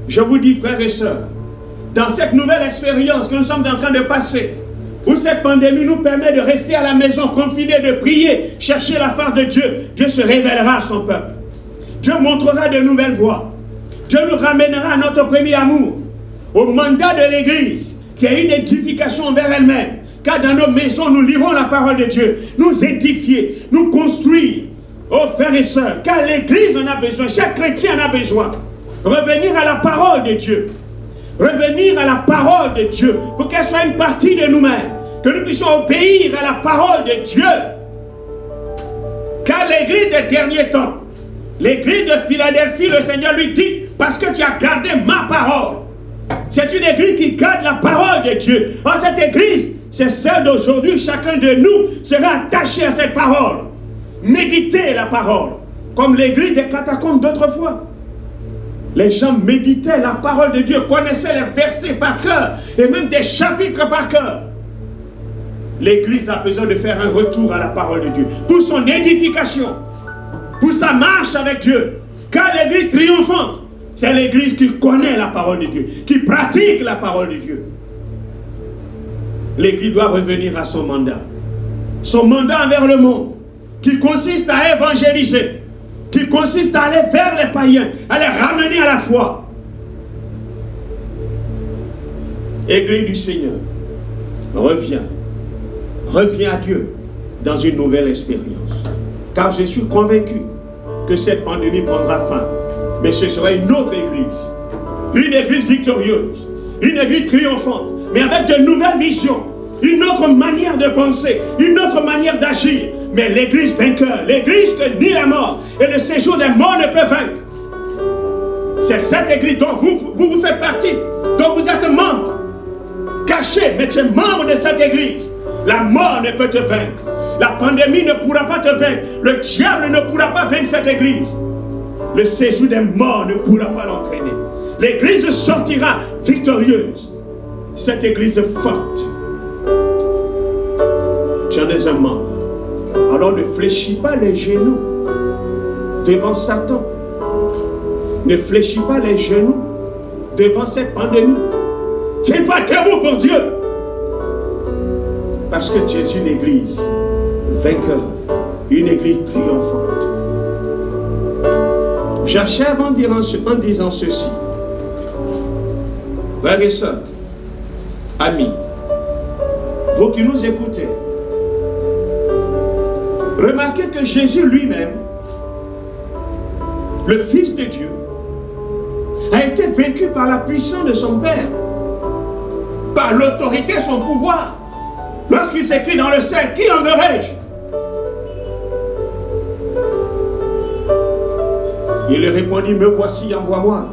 Je vous dis, frères et sœurs, dans cette nouvelle expérience que nous sommes en train de passer, où cette pandémie nous permet de rester à la maison, confinés, de prier, chercher la face de Dieu, Dieu se révélera à son peuple. Dieu montrera de nouvelles voies. Dieu nous ramènera à notre premier amour, au mandat de l'Église, qui est une édification envers elle-même. Car dans nos maisons, nous lirons la parole de Dieu, nous édifier, nous construire. Oh frères et sœurs, car l'Église en a besoin, chaque chrétien en a besoin. Revenir à la parole de Dieu. Revenir à la parole de Dieu, pour qu'elle soit une partie de nous-mêmes. Que nous puissions obéir à la parole de Dieu. Car l'Église des derniers temps, l'Église de Philadelphie, le Seigneur lui dit, parce que tu as gardé ma parole. C'est une Église qui garde la parole de Dieu. Or cette Église, c'est celle d'aujourd'hui. Chacun de nous sera attaché à cette parole. Méditer la parole, comme l'Église des catacombes d'autrefois. Les gens méditaient la parole de Dieu, connaissaient les versets par cœur et même des chapitres par cœur. L'Église a besoin de faire un retour à la parole de Dieu pour son édification, pour sa marche avec Dieu. Car l'Église triomphante, c'est l'Église qui connaît la parole de Dieu, qui pratique la parole de Dieu. L'Église doit revenir à son mandat envers le monde, qui consiste à évangéliser, qui consiste à aller vers les païens, à les ramener à la foi. Église du Seigneur, reviens à Dieu dans une nouvelle expérience. Car je suis convaincu que cette pandémie prendra fin, mais ce sera une autre église victorieuse, une église triomphante, mais avec de nouvelles visions, une autre manière de penser, une autre manière d'agir, mais l'église vainqueur, l'église que ni la mort et le séjour des morts ne peut vaincre. C'est cette église dont vous faites partie, dont vous êtes membre, caché, mais tu es membre de cette église. La mort ne peut te vaincre, la pandémie ne pourra pas te vaincre, le diable ne pourra pas vaincre cette église. Le séjour des morts ne pourra pas l'entraîner. L'église sortira victorieuse. Cette église est forte. Tu en es un membre. Alors ne fléchis pas les genoux devant Satan. Ne fléchis pas les genoux devant cette pandémie. Tiens-toi debout pour Dieu. Parce que tu es une église vainqueur, une église triomphante. J'achève en disant ceci. Frères et sœurs, amis, vous qui nous écoutez, remarquez que Jésus lui-même, le Fils de Dieu, a été vaincu par la puissance de son Père, par l'autorité de son pouvoir. Lorsqu'il s'écrit dans le ciel, qui enverrai-je? Il lui répondit, me voici, envoie-moi.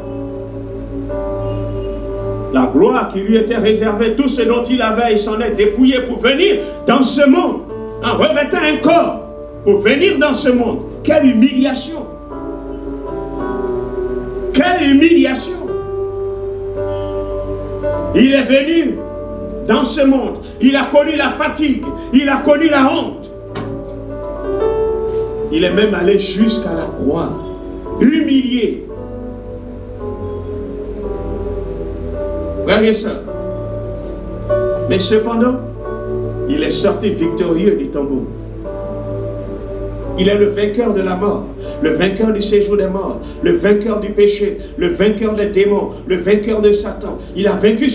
La gloire qui lui était réservée, tout ce dont il avait, il s'en est dépouillé pour venir dans ce monde, en revêtant un corps, pour venir dans ce monde. Quelle humiliation! Quelle humiliation! Il est venu dans ce monde, il a connu la fatigue, il a connu la honte. Il est même allé jusqu'à la croix, humilié. Frères et sœurs, mais cependant, il est sorti victorieux du tombeau. Il est le vainqueur de la mort, le vainqueur du séjour des morts, le vainqueur du péché, le vainqueur des démons, le vainqueur de Satan. Il a vaincu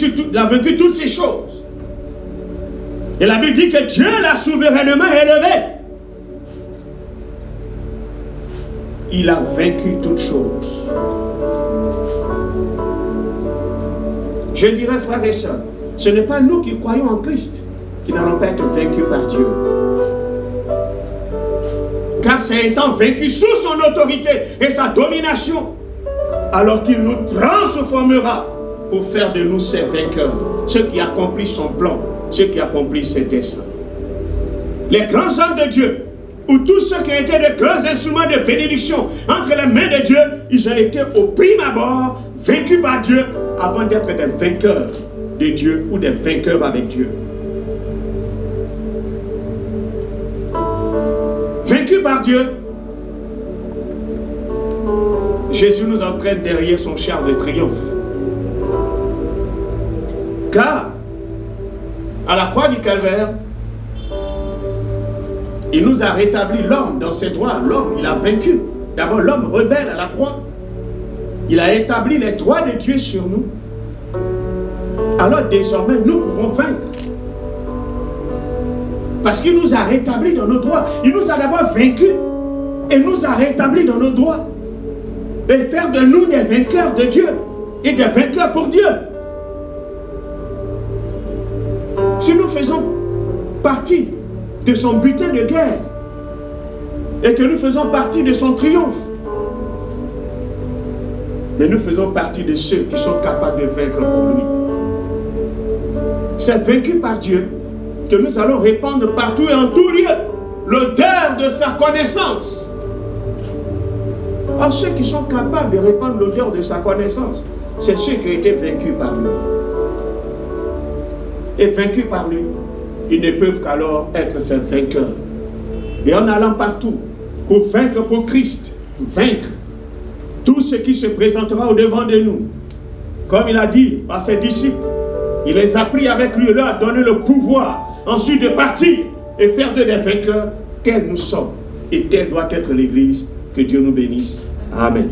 toutes ces choses. Et la Bible dit que Dieu l'a souverainement élevé. Il a vaincu toutes choses. Je dirais, frères et sœurs, ce n'est pas nous qui croyons en Christ qui n'allons pas être vaincus par Dieu. Car c'est étant vaincu sous son autorité et sa domination, alors qu'il nous transformera pour faire de nous ses vainqueurs, ceux qui accomplissent son plan, ceux qui accomplissent ses desseins. Les grands hommes de Dieu, ou tous ceux qui ont été de grands instruments de bénédiction entre les mains de Dieu, ils ont été au prime abord vaincus par Dieu avant d'être des vainqueurs de Dieu ou des vainqueurs avec Dieu. Vaincu par Dieu, Jésus nous entraîne derrière son char de triomphe. Car, à la croix du Calvaire, il nous a rétabli l'homme dans ses droits. L'homme, il a vaincu. D'abord, l'homme rebelle à la croix. Il a établi les droits de Dieu sur nous. Alors désormais, nous pouvons vaincre. Parce qu'il nous a rétablis dans nos droits. Il nous a d'abord vaincus et nous a rétablis dans nos droits. Et faire de nous des vainqueurs de Dieu et des vainqueurs pour Dieu. Si nous faisons partie de son butin de guerre et que nous faisons partie de son triomphe, mais nous faisons partie de ceux qui sont capables de vaincre pour lui. C'est vaincu par Dieu que nous allons répandre partout et en tout lieu l'odeur de sa connaissance. Or, ceux qui sont capables de répandre l'odeur de sa connaissance, c'est ceux qui ont été vaincus par lui. Et vaincus par lui, ils ne peuvent qu'alors être ses vainqueurs. Et en allant partout, pour vaincre pour Christ, vaincre tout ce qui se présentera au-devant de nous. Comme il a dit à ses disciples, il les a pris avec lui et leur a donné le pouvoir ensuite de partir et faire d'eux des vainqueurs. Tels nous sommes et telle doit être l'Église. Que Dieu nous bénisse. Amen.